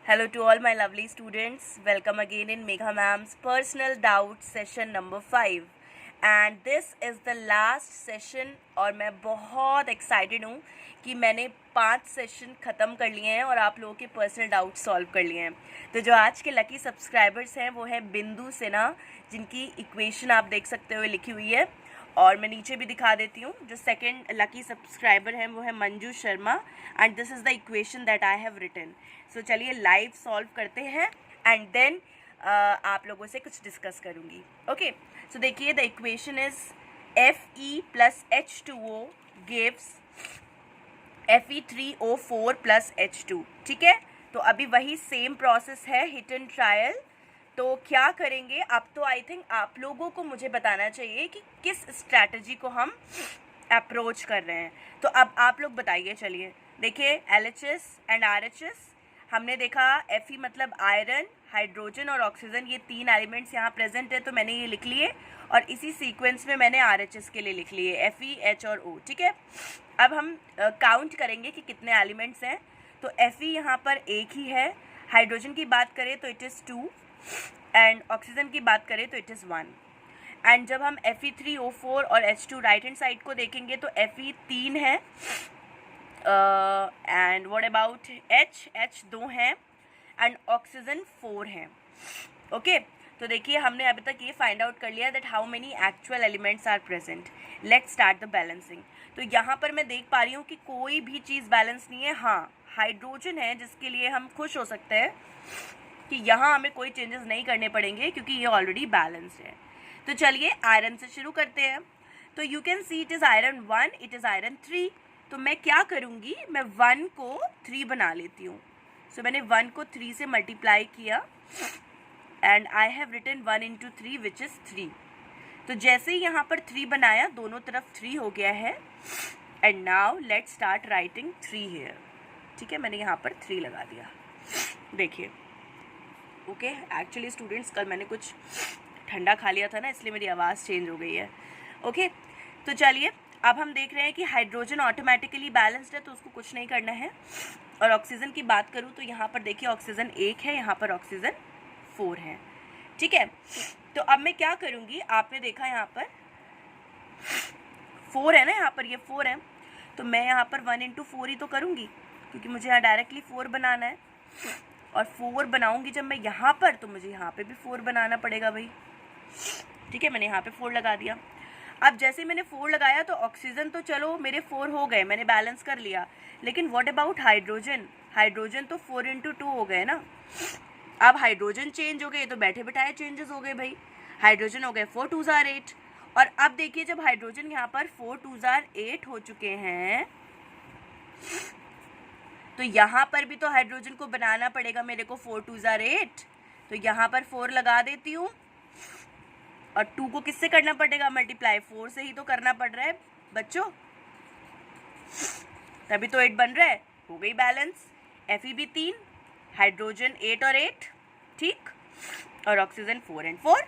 Hello to all my lovely students. Welcome again in Megha Ma'am's Personal Doubt session number 5. And this is the last session और मैं बहुत excited हूँ कि मैंने 5 session ख़त्म कर लिए हैं और आप लोगों के पर्सनल डाउट सॉल्व कर लिए हैं। तो जो आज के लकी सब्सक्राइबर्स हैं वो है बिंदु सिन्हा, जिनकी इक्वेशन आप देख सकते हो लिखी हुई है, और मैं नीचे भी दिखा देती हूँ। जो सेकंड लकी सब्सक्राइबर हैं वो है Manju Sharma, and this is the equation that I have written. So चलिए लाइव सॉल्व करते हैं एंड देन आप लोगों से कुछ डिस्कस करूँगी। ओके, सो देखिए the equation is Fe plus H2O gives Fe3O4 plus H2। ठीक है, तो अभी वही सेम प्रोसेस है, हिट एंड ट्रायल। तो क्या करेंगे अब, तो आई थिंक आप लोगों को मुझे बताना चाहिए कि किस स्ट्रैटेजी को हम अप्रोच कर रहे हैं। तो अब आप लोग बताइए। चलिए देखिए, LHS एंड RHS हमने देखा। Fe मतलब आयरन, हाइड्रोजन और ऑक्सीजन, ये 3 एलिमेंट्स यहाँ प्रेजेंट है, तो मैंने ये लिख लिए, और इसी सीक्वेंस में मैंने RHS के लिए लिख लिए Fe, H और O। ठीक है, अब हम काउंट करेंगे कि कितने एलिमेंट्स हैं। तो Fe यहाँ पर एक ही है, हाइड्रोजन की बात करें तो इट इज़ 2, एंड ऑक्सीजन की बात करें तो इट इज़ 1। एंड जब हम Fe3O4 और H2 राइट हैंड साइड को देखेंगे तो Fe 3 है, एंड व्हाट अबाउट H 2 है, एंड ऑक्सीजन 4 है। ओके, तो देखिए हमने अभी तक ये फाइंड आउट कर लिया that how many actual elements are present. Let's start the balancing. तो यहाँ पर मैं देख पा रही हूँ कि कोई भी चीज़ बैलेंस नहीं है। हाँ, हाइड्रोजन है, जिसके लिए हम खुश हो सकते हैं कि यहाँ हमें कोई चेंजेस नहीं करने पड़ेंगे क्योंकि ये ऑलरेडी बैलेंस्ड है। तो चलिए आयरन से शुरू करते हैं। तो you can see it is iron 1, it is iron 3। तो मैं क्या करूँगी, मैं 1 को 3 बना लेती हूँ। सो मैंने 1 को 3 से मल्टीप्लाई किया, and I have written 1 into 3 which is 3। तो जैसे ही यहाँ पर 3 बनाया, दोनों तरफ 3 हो गया है, and now let's start writing 3 here. ठीक है, मैंने यहाँ पर 3 लगा दिया। देखिए, ओके, एक्चुअली स्टूडेंट्स कल मैंने कुछ ठंडा खा लिया था ना, इसलिए मेरी आवाज़ चेंज हो गई है। ओके, तो चलिए अब हम देख रहे हैं कि हाइड्रोजन ऑटोमेटिकली बैलेंस्ड है, तो उसको कुछ नहीं करना है। और ऑक्सीजन की बात करूँ तो यहाँ पर देखिए ऑक्सीजन 1 है, यहाँ पर ऑक्सीजन 4 है। ठीक है, तो अब मैं क्या करूँगी, आपने देखा यहाँ पर 4 है ना, यहाँ पर ये 4 है, तो मैं यहाँ पर 1 into 4 ही तो करूँगी, क्योंकि मुझे यहाँ डायरेक्टली 4 बनाना है। और 4 बनाऊंगी जब मैं यहाँ पर, तो मुझे यहाँ पे भी 4 बनाना पड़ेगा भाई। ठीक है, मैंने यहाँ पे 4 लगा दिया। अब जैसे मैंने 4 लगाया तो ऑक्सीजन तो चलो मेरे 4 हो गए, मैंने बैलेंस कर लिया, लेकिन व्हाट अबाउट हाइड्रोजन? हाइड्रोजन तो 4 into 2 हो गए ना। अब हाइड्रोजन चेंज हो गए तो बैठे बिठाए चेंजेस हो गए भाई। हाइड्रोजन हो गए 4 2s are 8, और अब देखिए जब हाइड्रोजन यहाँ पर 4 2s are 8 हो चुके हैं, तो यहाँ पर भी तो हाइड्रोजन को बनाना पड़ेगा मेरे को। 4 2s are 8, तो यहाँ पर 4 लगा देती हूँ, और 2 को किससे करना पड़ेगा मल्टीप्लाई? 4 से ही तो करना पड़ रहा है बच्चों, तभी तो 8 बन रहा है। हो गई बैलेंस। Fe भी 3, हाइड्रोजन 8 और 8, ठीक, और ऑक्सीजन 4 and 4।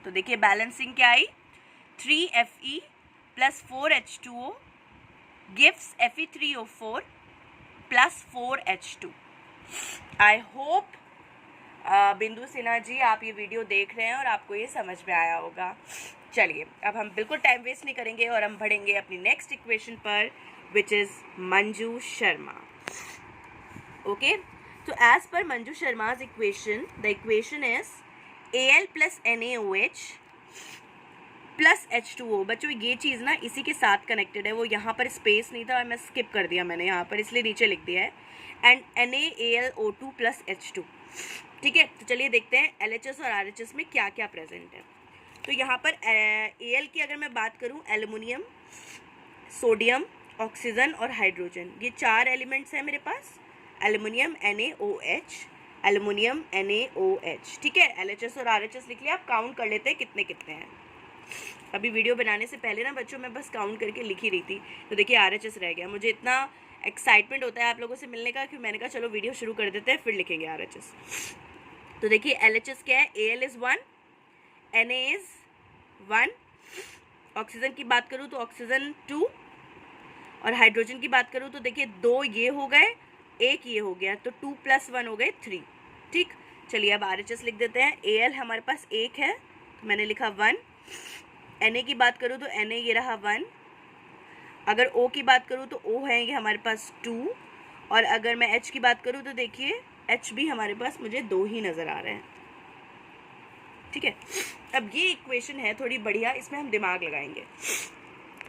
तो देखिए बैलेंसिंग क्या आई, 3 Fe plus 4 H2O gives Fe3O4 plus 4 H2। I hope बिंदु सिन्हा जी आप ये वीडियो देख रहे हैं और आपको ये समझ में आया होगा। चलिए अब हम बिल्कुल टाइम वेस्ट नहीं करेंगे और हम बढ़ेंगे अपनी नेक्स्ट इक्वेशन पर, which is Manju Sharma. Okay, तो एज पर Manju Sharma's equation, the equation is Al plus NaOH plus H2O। बच्चों ये चीज़ ना इसी के साथ कनेक्टेड है, वो यहाँ पर स्पेस नहीं था और मैं स्किप कर दिया मैंने यहाँ पर, इसलिए नीचे लिख दिया है, एंड NaAlO2 प्लस H2। ठीक है, तो चलिए देखते हैं LHS और RHS में क्या क्या प्रेजेंट है। तो यहाँ पर Al की अगर मैं बात करूँ, एल्युमिनियम, सोडियम, ऑक्सीजन और हाइड्रोजन, ये 4 एलिमेंट्स हैं मेरे पास। Aluminium NaOH, aluminium NaOH। ठीक है, LHS और RHS लिख लिया। आप काउंट कर लेते हैं कितने कितने हैं। अभी वीडियो बनाने से पहले ना बच्चों मैं बस काउंट करके लिख ही रही थी, तो देखिए RHS रह गया। मुझे इतना एक्साइटमेंट होता है आप लोगों से मिलने का कि मैंने कहा चलो वीडियो शुरू कर देते हैं, फिर लिखेंगे RHS। तो देखिए LHS क्या है, Al is 1, Na is 1, oxygen की बात करूँ तो ऑक्सीजन 2, और हाइड्रोजन की बात करूँ तो देखिए 2 ये हो गए, 1 ये हो गया, तो 2 + 1 हो गए 3। ठीक, चलिए अब RHS लिख देते हैं। Al हमारे पास 1 है, तो मैंने लिखा 1। Na की बात करूँ तो Na ये रहा 1। अगर O की बात करूँ तो O है ये हमारे पास 2। और अगर मैं H की बात करूँ तो देखिए H भी हमारे पास मुझे 2 ही नज़र आ रहे हैं। ठीक है, अब ये इक्वेशन है थोड़ी बढ़िया, इसमें हम दिमाग लगाएंगे।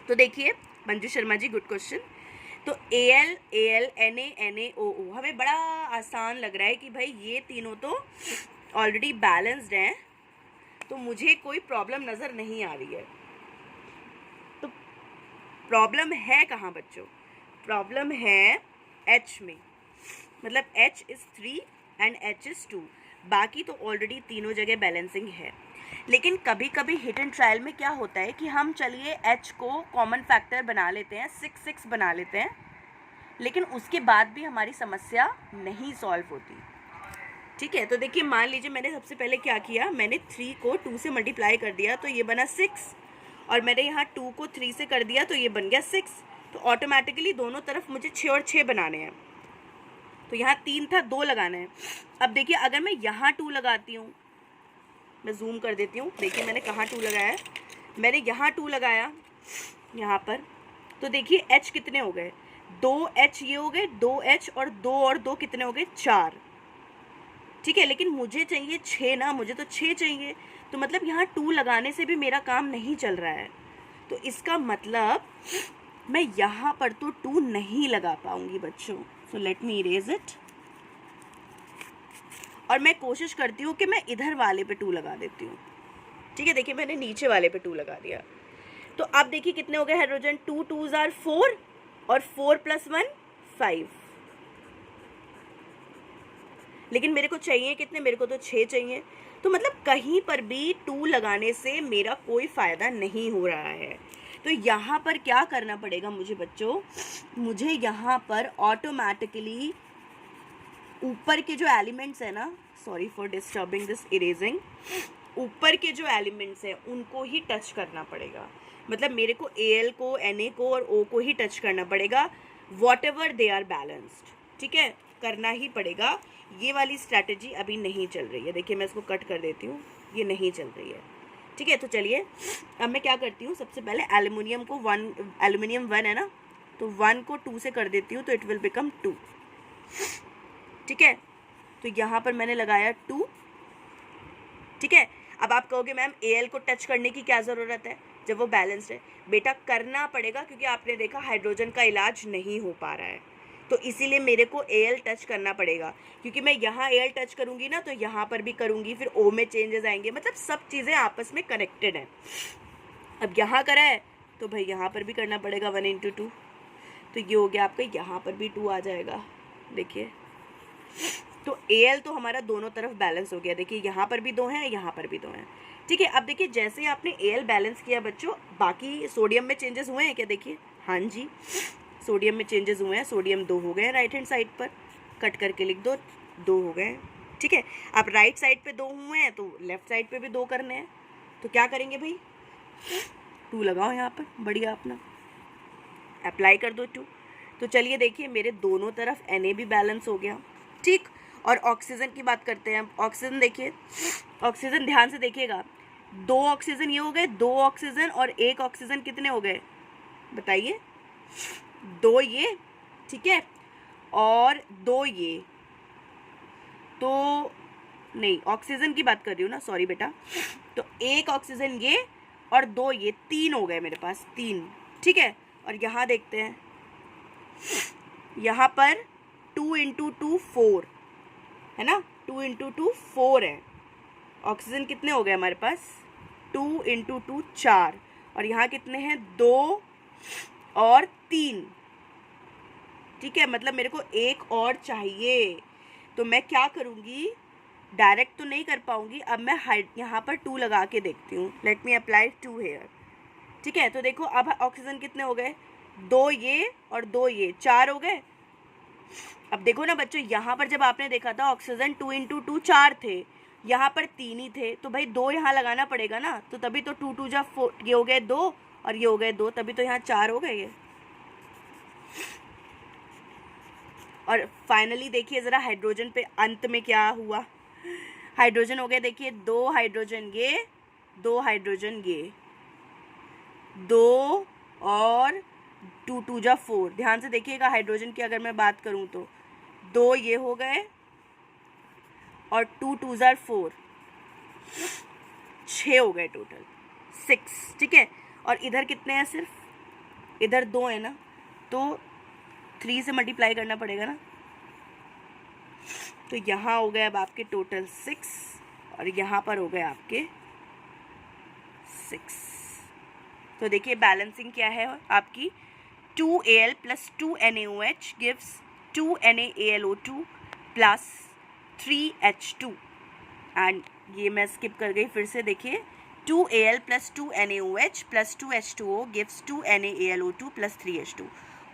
तो देखिए मंजू शर्मा जी, गुड क्वेश्चन। तो Al, Na, Oo हमें बड़ा आसान लग रहा है कि भाई ये तीनों तो ऑलरेडी बैलेंस्ड हैं, तो मुझे कोई प्रॉब्लम नज़र नहीं आ रही है। तो प्रॉब्लम है कहाँ बच्चों? प्रॉब्लम है H में, मतलब H is 3 and H is 2। बाकी तो ऑलरेडी तीनों जगह बैलेंसिंग है। लेकिन कभी कभी हिट एंड ट्रायल में क्या होता है कि हम चलिए H को कॉमन फैक्टर बना लेते हैं, 6 बना लेते हैं, लेकिन उसके बाद भी हमारी समस्या नहीं सॉल्व होती। ठीक है, तो देखिए मान लीजिए मैंने सबसे पहले क्या किया, मैंने 3 को 2 से मल्टीप्लाई कर दिया तो ये बना 6, और मैंने यहाँ 2 को 3 से कर दिया तो ये बन गया 6। तो ऑटोमेटिकली दोनों तरफ मुझे 6 और 6 बनाने हैं। तो यहाँ 3 था, 2 लगाना है। अब देखिए अगर मैं यहाँ 2 लगाती हूँ, मैं जूम कर देती हूँ, देखिए मैंने कहाँ 2 लगाया है, मैंने यहाँ 2 लगाया यहाँ पर, तो देखिए H कितने हो गए, 2H ये हो गए, 2H और 2 कितने हो गए, 4। ठीक है, लेकिन मुझे चाहिए 6 ना, मुझे तो 6 चाहिए। तो मतलब यहाँ 2 लगाने से भी मेरा काम नहीं चल रहा है। तो इसका मतलब मैं यहाँ पर तो 2 नहीं लगा पाऊँगी बच्चों। So let me erase it, और मैं कोशिश करती हूँ कि मैं इधर वाले पे 2 लगा देती हूँ। ठीक है, देखिए मैंने नीचे वाले पे 2 लगा दिया। तो अब देखिए कितने हो गए हाइड्रोजन, 2 2s are 4 और 4 + 1 5। लेकिन मेरे को चाहिए कितने, मेरे को तो 6 चाहिए। तो मतलब कहीं पर भी 2 लगाने से मेरा कोई फ़ायदा नहीं हो रहा है। तो यहाँ पर क्या करना पड़ेगा मुझे बच्चों, मुझे यहाँ पर ऑटोमेटिकली ऊपर के जो एलिमेंट्स है ना, sorry for disturbing this erasing, ऊपर के जो एलिमेंट्स हैं उनको ही टच करना पड़ेगा। मतलब मेरे को Al को, Na को और O को ही टच करना पड़ेगा, whatever they are balanced. ठीक है, करना ही पड़ेगा। ये वाली स्ट्रैटेजी अभी नहीं चल रही है। देखिए मैं इसको कट कर देती हूँ, ये नहीं चल रही है। ठीक है, तो चलिए अब मैं क्या करती हूँ, सबसे पहले एल्युमिनियम को एल्युमिनियम 1 है ना, तो 1 को 2 से कर देती हूँ तो इट विल बिकम 2। ठीक है, तो यहाँ पर मैंने लगाया 2। ठीक है, अब आप कहोगे मैम Al को टच करने की क्या ज़रूरत है जब वो बैलेंस्ड है? बेटा करना पड़ेगा, क्योंकि आपने देखा हाइड्रोजन का इलाज नहीं हो पा रहा है, तो इसीलिए मेरे को Al टच करना पड़ेगा। क्योंकि मैं यहाँ Al टच करूँगी ना तो यहाँ पर भी करूँगी, फिर O में चेंजेस आएंगे, मतलब सब चीज़ें आपस में कनेक्टेड हैं। अब यहाँ करा है तो भाई यहाँ पर भी करना पड़ेगा 1 × 2, तो ये हो गया आपका, यहाँ पर भी 2 आ जाएगा। देखिए तो Al तो हमारा दोनों तरफ बैलेंस हो गया। देखिए यहाँ पर भी 2 हैं, यहाँ पर भी 2 हैं। ठीक है, अब देखिए जैसे ही आपने Al बैलेंस किया बच्चों, बाकी सोडियम में चेंजेस हुए हैं क्या? देखिए हाँ जी, सोडियम में चेंजेस हुए हैं। सोडियम 2 हो गए हैं राइट हैंड साइड पर, कट करके लिख दो, 2 हो गए हैं। ठीक है, अब राइट साइड पे 2 हुए हैं तो लेफ्ट साइड पे भी 2 करने हैं। तो क्या करेंगे भाई, 2 लगाओ यहाँ पर, बढ़िया अपना अप्लाई कर दो 2। तो चलिए देखिए मेरे दोनों तरफ Na भी बैलेंस हो गया। ठीक, और ऑक्सीजन की बात करते हैं। ऑक्सीजन देखिए, ऑक्सीजन ध्यान से देखिएगा, 2 ऑक्सीजन ये हो गए, 2 ऑक्सीजन और 1 ऑक्सीजन कितने हो गए बताइए? 2 ये, ठीक है, और 2 ये, तो नहीं ऑक्सीजन की बात कर रही हूँ ना, सॉरी बेटा। तो 1 ऑक्सीजन ये और 2 ये, 3 हो गए मेरे पास, 3। ठीक है, और यहाँ देखते हैं, यहाँ पर 2 × 2 4 है ना, 2 × 2 4 है। ऑक्सीजन कितने हो गए हमारे पास, 2 × 2 4, और यहाँ कितने हैं, 2 और 3। ठीक है, मतलब मेरे को 1 और चाहिए। तो मैं क्या करूँगी, डायरेक्ट तो नहीं कर पाऊँगी, अब मैं यहाँ पर 2 लगा के देखती हूँ। Let me apply 2 here. ठीक है, तो देखो अब ऑक्सीजन कितने हो गए, 2 ये और 2 ये, 4 हो गए। अब देखो ना बच्चों, यहाँ पर जब आपने देखा था ऑक्सीजन 2 × 2 4 थे, यहाँ पर 3 ही थे, तो भाई 2 यहाँ लगाना पड़ेगा ना, तो तभी तो 2 2 जा 4, ये हो गए 2 और ये हो गए 2, तभी तो यहाँ 4 हो गए ये। और फाइनली देखिए ज़रा हाइड्रोजन पे अंत में क्या हुआ, हाइड्रोजन हो गए देखिए 2 हाइड्रोजन ये, 2 हाइड्रोजन ये, 2 और 2 2 जा 4। ध्यान से देखिएगा हाइड्रोजन की अगर मैं बात करूं तो 2 ये हो गए और 2 2 जा 4, 6 हो गए टोटल, 6। ठीक है, और इधर कितने हैं, सिर्फ इधर 2 है ना, तो 3 से मल्टीप्लाई करना पड़ेगा ना, तो यहाँ हो गए अब आपके टोटल 6 और यहाँ पर हो गए आपके 6। तो देखिए बैलेंसिंग क्या है आपकी, 2Al plus 2NaOH gives 2NaAlO2 plus 3H2 and ये मैं स्किप कर गई, फिर से देखिए 2Al plus 2NaOH plus 2H2O gives 2NaAlO2 plus 3H2।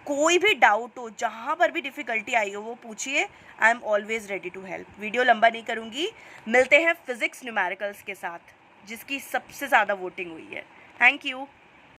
कोई भी डाउट हो, जहाँ पर भी डिफ़िकल्टी आई हो वो पूछिए, I am always ready to help. Video लंबा नहीं करूँगी, मिलते हैं फिज़िक्स न्यूमेरिकल्स के साथ जिसकी सबसे ज़्यादा वोटिंग हुई है। Thank you.